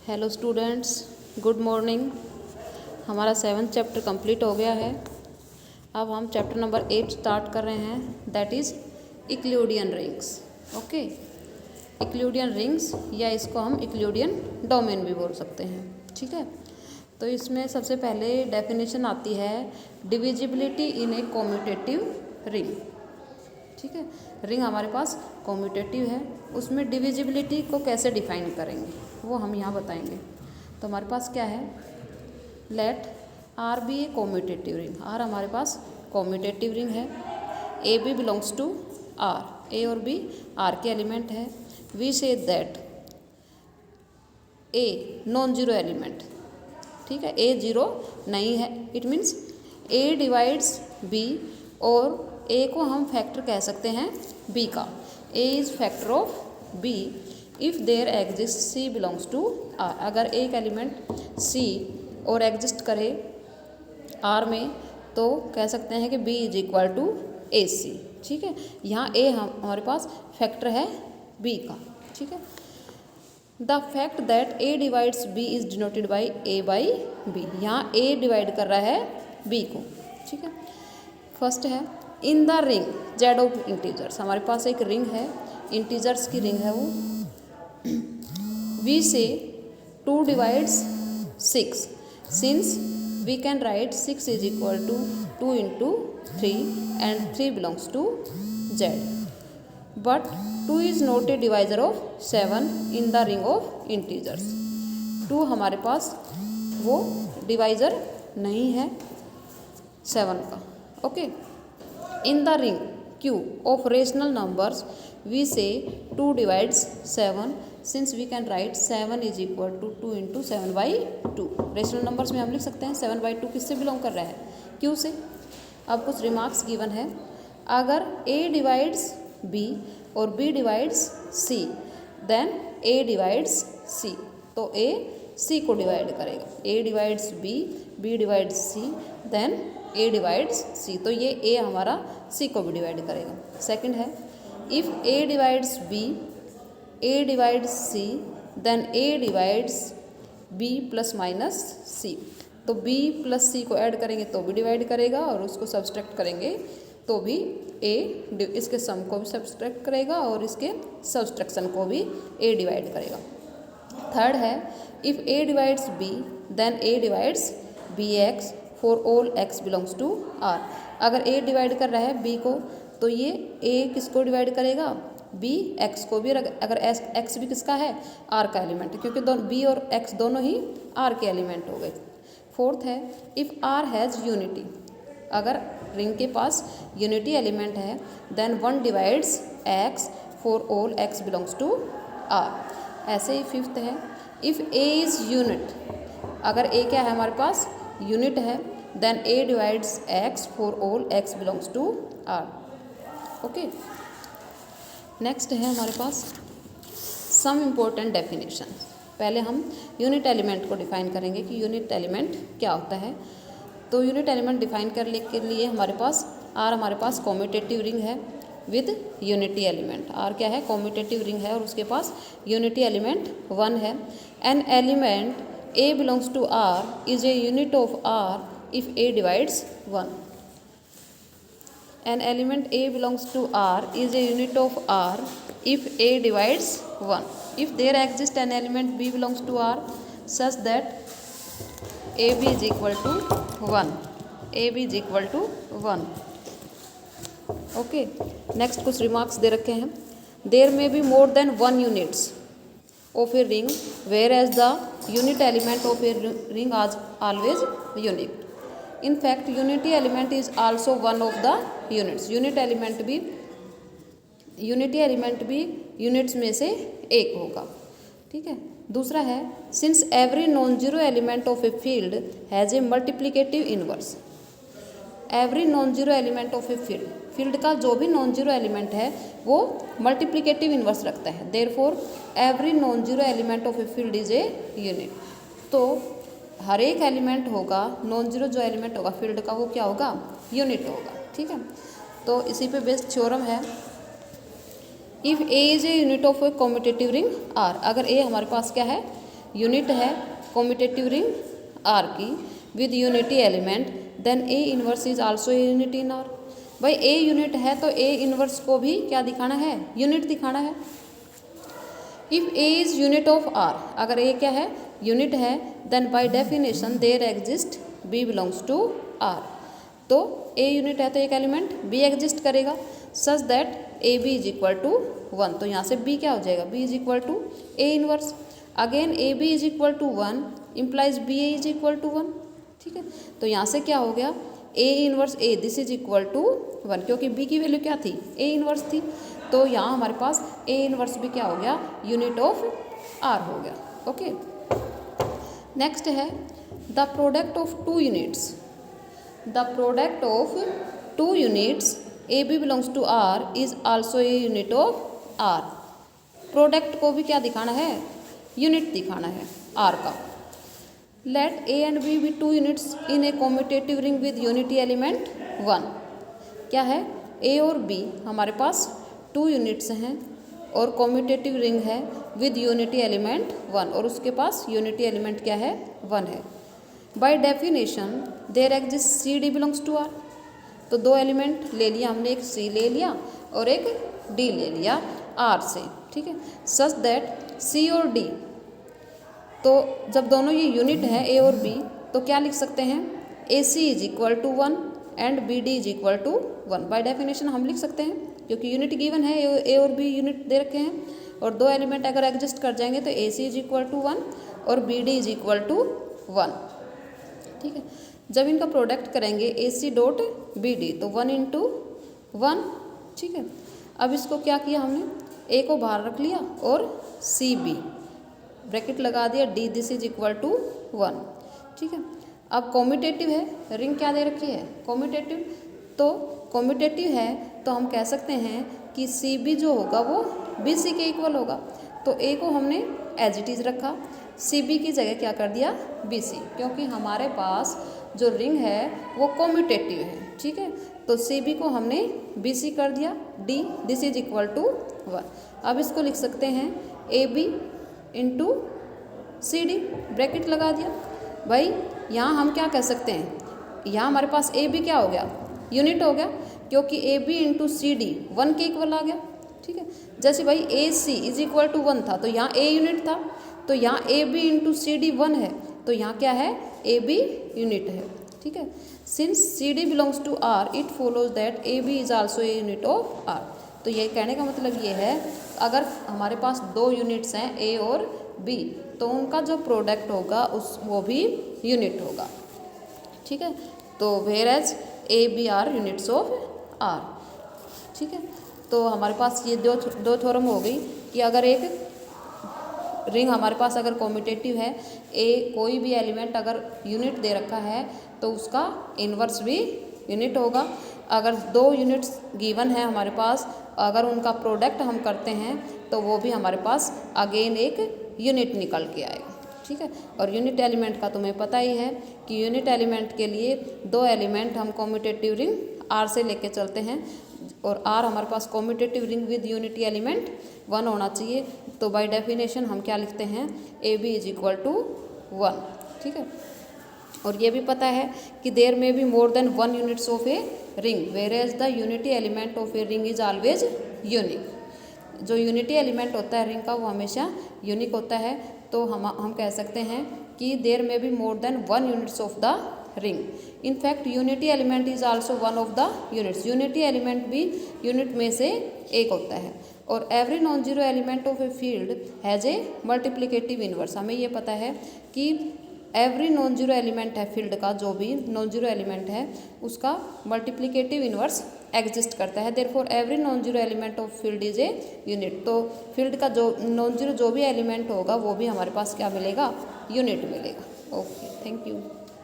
Hello students, good morning. हमारा 7th chapter complete हो गया है। अब हम चैप्टर नंबर 8 स्टार्ट कर रहे हैं, that is Euclidean rings. Okay, Euclidean rings या इसको हम इक्लियोडियन डोमेन भी बोल सकते हैं। ठीक है, तो इसमें सबसे पहले डेफिनेशन आती है divisibility in a commutative ring. ठीक है, रिंग हमारे पास कॉम्यूटेटिव है, उसमें डिविजिबिलिटी को कैसे डिफाइन करेंगे वो हम यहाँ बताएंगे। तो हमारे पास क्या है, let R be a commutative ring. R हमारे पास कॉम्यूटेटिव रिंग है। A B belongs to R, A और बी आर के एलिमेंट है। We say that A non zero element. ठीक है, ए जीरो नहीं है, it means A divides B, और ए को हम फैक्टर कह सकते हैं बी का। A is factor of B if there exist C belongs to R. अगर एक एलिमेंट सी और एग्जिस्ट करे आर में तो कह सकते हैं कि बी इज इक्वल टू ए सी। ठीक है, यहाँ ए हमारे पास फैक्टर है बी का। ठीक है, the fact that A divides B is denoted by A by B. यहाँ ए डिवाइड कर रहा है बी को। ठीक है, फर्स्ट है इन the ring Z of integers. हमारे पास एक रिंग है, इंटीजर्स की रिंग है वो। We say 2 divides 6 since we can write 6 is equal to 2 into 3 and 3 belongs to Z, but 2 is not a divisor of 7 in the ring of integers. 2 हमारे पास वो divisor नहीं है 7 का। Okay, in the ring Q of rational numbers we say 2 divides 7 since we can write 7 is equal to 2 into 7 by 2। Rational numbers में हम लिख सकते हैं 7 by 2 किससे बिलोंग कर रहा है, Q से। अब कुछ रिमार्क्स गिवन है, अगर A डिवाइड्स B और B divides C then A divides C, तो A C को डिवाइड करेगा। A divides B, B divides C then A divides C, तो ये A हमारा C को भी डिवाइड करेगा। सेकंड है if A divides B, A divides C then A divides B plus minus C, तो B प्लस C को add करेंगे तो भी डिवाइड करेगा, और उसको सब्सट्रैक्ट करेंगे तो भी A इसके सम को भी सब्सट्रैक्ट करेगा और इसके सब्सट्रैक्शन को भी A डिवाइड करेगा। थर्ड है if A divides B then A divides BX for all x belongs to R। अगर A डिवाइड कर रहा है B को तो ये A किसको डिवाइड करेगा, B x को भी। अगर x भी किसका है, R का एलिमेंट है, क्योंकि B और x दोनों ही R के एलिमेंट हो गए। फोर्थ है इफ़ R हैज़ यूनिटी। अगर रिंग के पास यूनिटी एलिमेंट है then 1 divides x for all x belongs to R। ऐसे ही फिफ्थ है इफ़ A इज़ यूनिट। अगर A क्या है हमारे पास, यूनिट है, then A divides x for all x belongs to R। Okay, next है हमारे पास सम इम्पोर्टेंट डेफिनेशन। पहले हम यूनिट एलिमेंट को डिफाइन करेंगे कि यूनिट एलिमेंट क्या होता है। तो यूनिट एलिमेंट डिफाइन करने के लिए हमारे पास R हमारे पास कॉम्यूटेटिव रिंग है विद यूनिटी एलिमेंट। R क्या है, कॉम्यूटेटिव रिंग है और उसके पास यूनिटी एलिमेंट 1 है। An element A belongs to R is a unit of R if A divides 1. An element A belongs to R is a unit of R if A divides 1. If there exists an element B belongs to R such that AB is equal to 1. AB is equal to 1. Okay. Next कुछ remarks दे रखे हैं। There may be more than 1 units of a ring whereas the unit element of a ring is always unique. In fact unity element is also one of the units. unity element भी units में से एक होगा। ठीक है, दूसरा है since every non zero element of a field has a multiplicative inverse। Every non zero element of a field का जो भी नॉन जीरो एलिमेंट है वो मल्टीप्लिकेटिव इन्वर्स रखता है। Therefore every non zero element of a field is a unit. तो हर एक element होगा, नॉन जीरो जो एलिमेंट होगा फील्ड का वो क्या होगा, यूनिट होगा। ठीक है, तो इसी पे बेस्ड थ्योरम है if A is a unit of a commutative ring R. अगर ए हमारे पास क्या है, यूनिट है कॉम्यूटेटिव रिंग आर की with unity element, then A inverse is also a unit in R. भाई ए यूनिट है तो ए इनवर्स को भी क्या दिखाना है, यूनिट दिखाना है। If A is unit of R, अगर ए क्या है, यूनिट है, then by definition there exist B belongs to R. तो ए यूनिट है तो एक एलिमेंट बी एग्जिस्ट करेगा such that A B is equal to 1। तो यहाँ से बी क्या हो जाएगा, B is equal to A inverse. Again A B is equal to 1 implies B A is equal to 1। ठीक है, तो यहाँ से क्या हो गया, A inverse A this is equal to 1, क्योंकि बी की वैल्यू क्या थी, ए इनवर्स थी। तो यहाँ हमारे पास ए इनवर्स भी क्या हो गया, यूनिट ऑफ आर हो गया। ओके, नेक्स्ट है the product of two units. The product of two units A B belongs to R is also a unit of R. Product को भी क्या दिखाना है, यूनिट दिखाना है आर का। Let A and B be two units in a commutative ring with unity element 1। क्या है, ए और बी हमारे पास टू यूनिट्स हैं और कॉम्यूटेटिव रिंग है विद यूनिटी एलिमेंट 1, और उसके पास यूनिटी एलिमेंट क्या है, 1 है। By definition there exist C D belongs to R. तो दो एलिमेंट ले लिया हमने, एक सी ले लिया और एक डी ले लिया आर से। ठीक है, सच दैट सी और डी, तो जब दोनों ये यूनिट है ए और बी, तो क्या लिख सकते हैं, A C is equal to 1 and B D is equal to 1। By definition हम लिख सकते हैं, क्योंकि यूनिट गिवन है, ए और बी यूनिट दे रखे हैं, और दो एलिमेंट अगर एडजस्ट कर जाएंगे तो A C is equal to 1 और B D is equal to 1। ठीक है, जब इनका प्रोडक्ट करेंगे A C dot B D, तो 1 इंटू 1। ठीक है, अब इसको क्या किया हमने, ए को बाहर रख लिया और सी बी ब्रैकेट लगा दिया, D this is equal to 1। ठीक है, अब कॉम्यूटेटिव है, रिंग क्या दे रखी है, कॉम्यूटेटिव। तो कॉम्यूटेटिव है तो हम कह सकते हैं कि सी बी जो होगा वो बी सी के इक्वल होगा। तो ए को हमने एज इट इज़ रखा, सी बी की जगह क्या कर दिया, बी सी, क्योंकि हमारे पास जो रिंग है वो कॉम्यूटेटिव है। ठीक है, तो सी बी को हमने बी सी कर दिया, D this is equal to 1। अब इसको लिख सकते हैं A B into C D, bracket लगा दिया। भाई यहाँ हम क्या कह सकते हैं, यहाँ हमारे पास ए बी क्या हो गया, यूनिट हो गया, क्योंकि A B into C D 1 के इक्वल आ गया। ठीक है, जैसे भाई A C is equal to 1 था तो यहाँ ए यूनिट था, तो यहाँ A B into C D 1 है, तो यहाँ क्या है, ए बी यूनिट है। ठीक है, since C D belongs to R it follows that A B is also a unit of R. तो ये कहने का मतलब ये है, अगर हमारे पास दो यूनिट्स हैं ए और बी, तो उनका जो प्रोडक्ट होगा वो भी यूनिट होगा। ठीक है, तो whereas A B are units of R. ठीक है, तो हमारे पास ये दो थ्योरम हो गई कि अगर एक रिंग हमारे पास अगर कॉम्यूटेटिव है, ए कोई भी एलिमेंट अगर यूनिट दे रखा है तो उसका इन्वर्स भी यूनिट होगा। अगर दो यूनिट्स गिवन है हमारे पास, अगर उनका प्रोडक्ट हम करते हैं तो वो भी हमारे पास अगेन एक यूनिट निकल के आएगा। ठीक है, और यूनिट एलिमेंट का तुम्हें पता ही है कि यूनिट एलिमेंट के लिए दो एलिमेंट हम कॉम्यूटेटिव रिंग आर से लेके चलते हैं, और आर हमारे पास commutative ring with unity element 1 होना चाहिए। तो बाय डेफिनेशन हम क्या लिखते हैं, A B is equal to 1। ठीक है, और ये भी पता है कि there may be more than 1 units of a ring whereas the unity element of a ring is always unique. जो यूनिटी एलिमेंट होता है रिंग का वो हमेशा यूनिक होता है। तो हम कह सकते हैं कि there may be more than 1 units of the ring. In fact unity element is also 1 of the units. Unity element भी यूनिट में से एक होता है। और every non zero element of a field has a multiplicative inverse. हमें ये पता है कि एवरी नॉन जीरो एलिमेंट है फील्ड का, जो भी नॉन जीरो एलिमेंट है उसका मल्टीप्लिकेटिव इनवर्स एग्जिस्ट करता है। Therefore every non zero element of field is a unit. तो फील्ड का जो नॉन जीरो जो भी एलिमेंट होगा वो भी हमारे पास क्या मिलेगा, यूनिट मिलेगा। Okay, thank you.